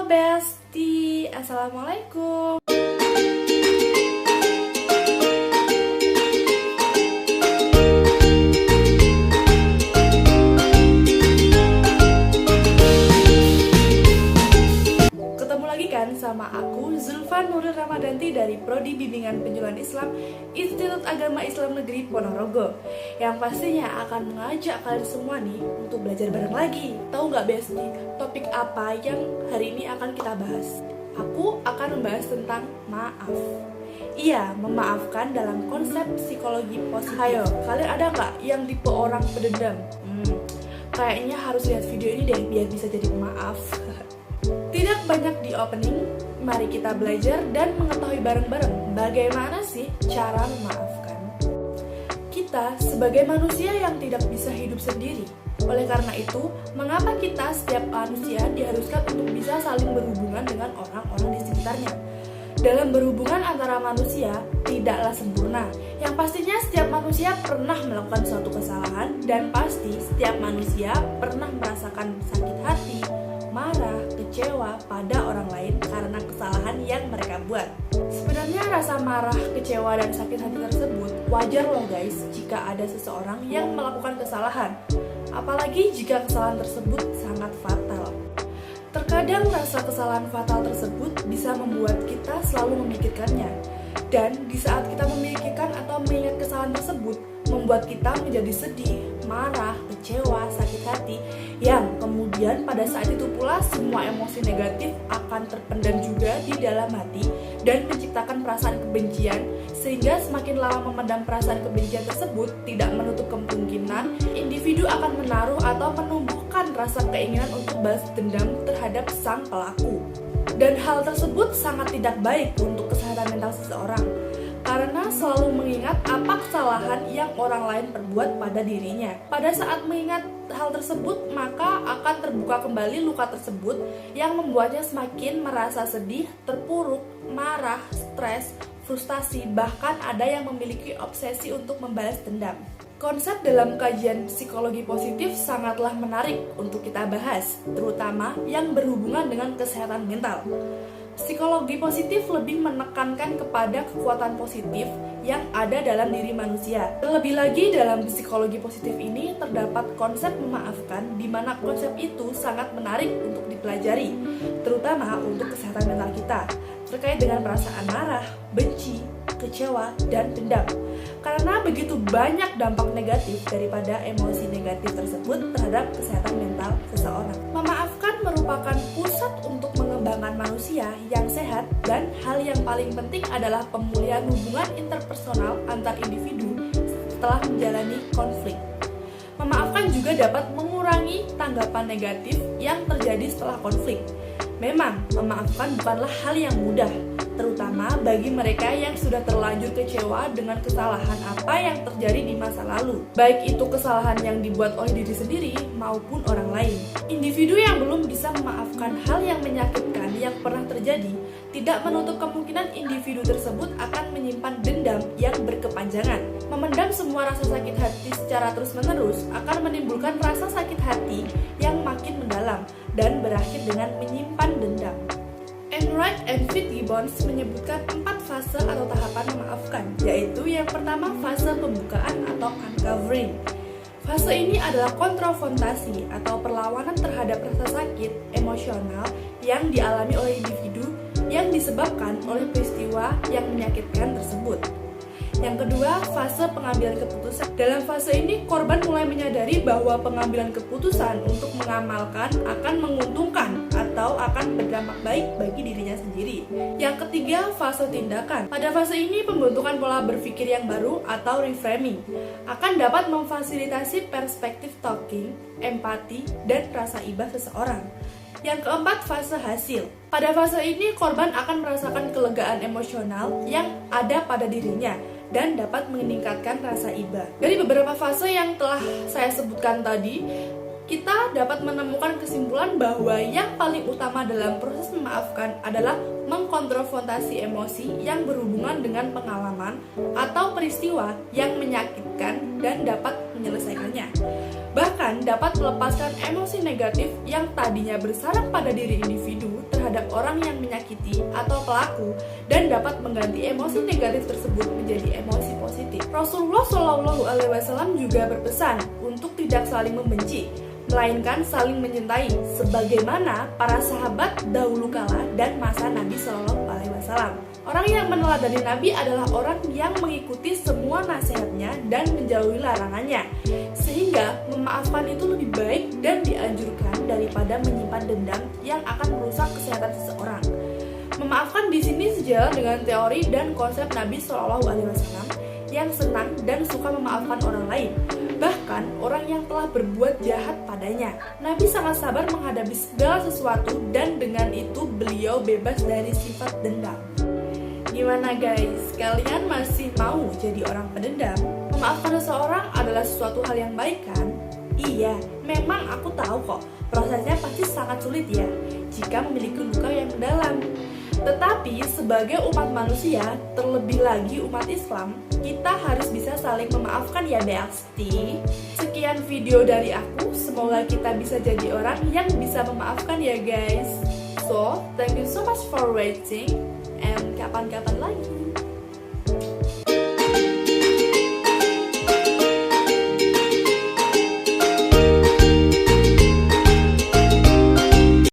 Halo Besti, Assalamualaikum. Ketemu lagi kan sama aku, Zulfan Nuril Ramadanti dari Prodi Bimbingan Penjualan Islam Institut Agama Islam Negeri Ponorogo, yang pastinya akan mengajak kalian semua nih untuk belajar bareng lagi. Tahu nggak Besti, topik apa yang hari ini akan kita bahas? Aku akan membahas tentang maaf. Iya, memaafkan dalam konsep psikologi positif. Ayo, kalian ada nggak yang tipe orang pendendam? Kayaknya harus lihat video ini deh biar bisa jadi pemaaf. Tidak banyak di opening, mari kita belajar dan mengetahui bareng-bareng bagaimana sih cara memaafkan. Kita sebagai manusia yang tidak bisa hidup sendiri. Oleh karena itu, mengapa kita setiap manusia diharuskan untuk bisa saling berhubungan dengan orang-orang di sekitarnya? Dalam berhubungan antara manusia, tidaklah sempurna. Yang pastinya setiap manusia pernah melakukan suatu kesalahan, dan pasti setiap manusia pernah merasakan sakit hati, marah, kecewa pada orang lain karena kesalahan yang mereka buat. Sebenarnya rasa marah, kecewa, dan sakit hati tersebut wajar loh guys jika ada seseorang yang melakukan kesalahan. Apalagi jika kesalahan tersebut sangat fatal. Terkadang rasa kesalahan fatal tersebut bisa membuat kita selalu memikirkannya. Dan di saat kita memikirkan atau mengingat kesalahan tersebut, membuat kita menjadi sedih, marah, kecewa, sakit hati, yang kemudian pada saat itu pula semua emosi negatif akan terpendam juga di dalam hati dan menciptakan perasaan kebencian, sehingga semakin lama memendam perasaan kebencian tersebut tidak menutup kemungkinan individu akan menaruh atau menumbuhkan rasa keinginan untuk balas dendam terhadap sang pelaku. Dan hal tersebut sangat tidak baik untuk kesehatan mental seseorang, karena selalu mengingat apa kesalahan yang orang lain perbuat pada dirinya. Pada saat mengingat hal tersebut, maka akan terbuka kembali luka tersebut yang membuatnya semakin merasa sedih, terpuruk, marah, stres, frustasi, bahkan ada yang memiliki obsesi untuk membalas dendam. Konsep dalam kajian psikologi positif sangatlah menarik untuk kita bahas, terutama yang berhubungan dengan kesehatan mental. Psikologi positif lebih menekankan kepada kekuatan positif yang ada dalam diri manusia. Terlebih lagi dalam psikologi positif ini terdapat konsep memaafkan, di mana konsep itu sangat menarik untuk dipelajari, terutama untuk kesehatan mental kita, terkait dengan perasaan marah, benci, kecewa, dan dendam. Karena begitu banyak dampak negatif daripada emosi negatif tersebut terhadap kesehatan mental seseorang. Memaafkan merupakan pusat untuk mengembangkan manusia yang sehat, dan hal yang paling penting adalah pemulihan hubungan interpersonal antar individu setelah menjalani konflik. Memaafkan juga dapat mengurangi tanggapan negatif yang terjadi setelah konflik. Memang, memaafkan bukanlah hal yang mudah, terutama bagi mereka yang sudah terlanjur kecewa dengan kesalahan apa yang terjadi di masa lalu, baik itu kesalahan yang dibuat oleh diri sendiri maupun orang lain. Individu yang belum bisa memaafkan hal yang menyakitkan yang pernah terjadi, tidak menutup kemungkinan individu tersebut akan menyimpan dendam yang berkepanjangan. Memendam semua rasa sakit hati secara terus-menerus akan menimbulkan rasa sakit hati yang makin mendalam dan berakhir dengan menyimpan dendam. Enright and Fitzgibbons menyebutkan 4 fase atau tahapan memaafkan, yaitu yang pertama fase pembukaan atau uncovering. Fase ini adalah konfrontasi atau perlawanan terhadap rasa sakit emosional yang dialami oleh individu yang disebabkan oleh peristiwa yang menyakitkan tersebut. Yang kedua, fase pengambilan keputusan. Dalam fase ini, korban mulai menyadari bahwa pengambilan keputusan untuk mengamalkan akan menguntungkan atau akan berdampak baik bagi dirinya sendiri. Yang ketiga, fase tindakan. Pada fase ini, pembentukan pola berpikir yang baru atau reframing akan dapat memfasilitasi perspektif talking, empati, dan rasa iba seseorang. Yang keempat, fase hasil. Pada fase ini, korban akan merasakan kelegaan emosional yang ada pada dirinya dan dapat meningkatkan rasa iba. Dari beberapa fase yang telah saya sebutkan tadi, kita dapat menemukan kesimpulan bahwa yang paling utama dalam proses memaafkan adalah mengkonfrontasi emosi yang berhubungan dengan pengalaman atau peristiwa yang menyakitkan dan dapat menyelesaikannya. Bahkan dapat melepaskan emosi negatif yang tadinya bersarang pada diri individu terhadap terhadap orang yang menyakiti atau pelaku dan dapat mengganti emosi negatif tersebut menjadi emosi positif. Rasulullah Shallallahu Alaihi Wasallam juga berpesan untuk tidak saling membenci, melainkan saling mencintai, sebagaimana para sahabat dahulu kala dan masa Nabi Shallallahu Alaihi Wasallam. Orang yang meneladani Nabi adalah orang yang mengikuti semua nasihatnya dan menjauhi larangannya, sehingga memaafkan itu lebih baik dan dianjurkan daripada menyimpan dendam yang akan merusak kesehatan seseorang. Memaafkan di sini sejalan dengan teori dan konsep Nabi Shallallahu Alaihi Wasallam yang senang dan suka memaafkan orang lain, bahkan orang yang telah berbuat jahat padanya. Nabi sangat sabar menghadapi segala sesuatu dan dengan itu beliau bebas dari sifat dendam. Gimana guys, kalian masih mau jadi orang pendendam? Memaafkan seseorang adalah sesuatu hal yang baik kan? Iya, memang aku tahu kok, prosesnya pasti sangat sulit ya, jika memiliki luka yang mendalam. Tetapi sebagai umat manusia, terlebih lagi umat Islam, kita harus bisa saling memaafkan ya Beasti. Sekian video dari aku, semoga kita bisa jadi orang yang bisa memaafkan ya guys. So, thank you so much for watching, and kapan-kapan lagi.